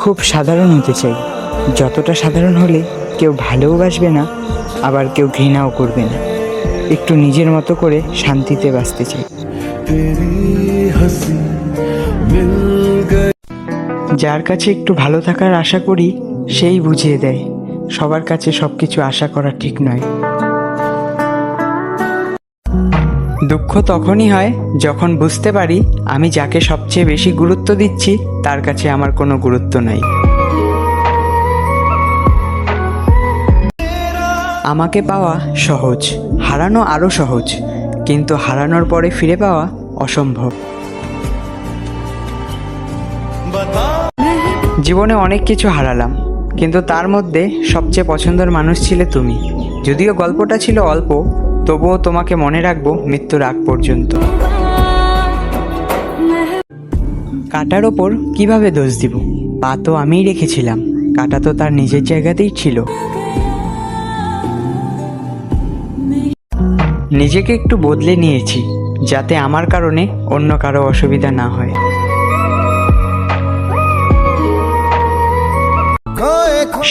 খুব সাধারণ হতে চাই, যতটা সাধারণ হলে কেউ ভালোবাসবে না, আবার কেউ ঘৃণাও করবে না। একটু নিজের মতো করে শান্তিতে বাঁচতে চাই। যার কাছে একটু ভালো থাকার আশা করি, সেই বুঝিয়ে দেয় সবার কাছে সব কিছু আশা করা ঠিক নয়। দুঃখ তখনই হয় যখন বুঝতে পারি আমি যাকে সবচেয়ে বেশি গুরুত্ব দিচ্ছি তার কাছে আমার কোনো গুরুত্ব নাই। আমাকে পাওয়া সহজ, হারানো আরও সহজ, কিন্তু হারানোর পরে ফিরে পাওয়া অসম্ভব। জীবনে অনেক কিছু হারালাম, কিন্তু তার মধ্যে সবচেয়ে পছন্দের মানুষ ছিলে তুমি। যদিও গল্পটা ছিল অল্প, তবুও তোমাকে মনে রাখবো মৃত্যুর আগ পর্যন্ত। কাটার ওপর কিভাবে দোষ দিব? পা তো আমিই রেখেছিলাম, কাটা তো তার নিজের জায়গাতেই ছিল। নিজেকে একটু বদলে নিয়েছি, যাতে আমার কারণে অন্য কারো অসুবিধা না হয়।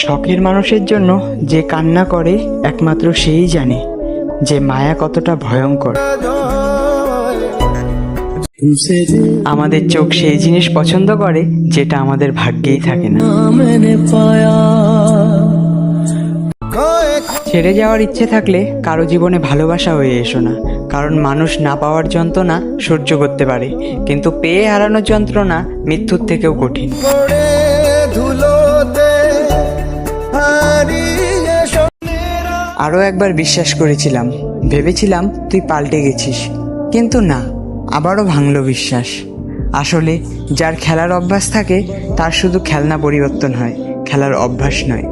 শখের মানুষের জন্য যে কান্না করে একমাত্র সেই জানে যে মায়া কতটা ভয়ঙ্কর। আমাদের চোখ সেই জিনিস পছন্দ করে যেটা আমাদের ভাগ্যেই থাকে না। ছেড়ে যাওয়ার ইচ্ছে থাকলে কারো জীবনে ভালোবাসা হয়ে এসো না, কারণ মানুষ না পাওয়ার যন্ত্রণা সহ্য করতে পারে, কিন্তু পেয়ে হারানোর যন্ত্রণা মৃত্যুর থেকেও কঠিন। আরও একবার বিশ্বাস করেছিলাম, ভেবেছিলাম তুই পাল্টে গেছিস, কিন্তু না, আবারও ভাঙলো বিশ্বাস। আসলে যার খেলার অভ্যাস থাকে তার শুধু খেলনা পরিবর্তন হয়, খেলার অভ্যাস নয়।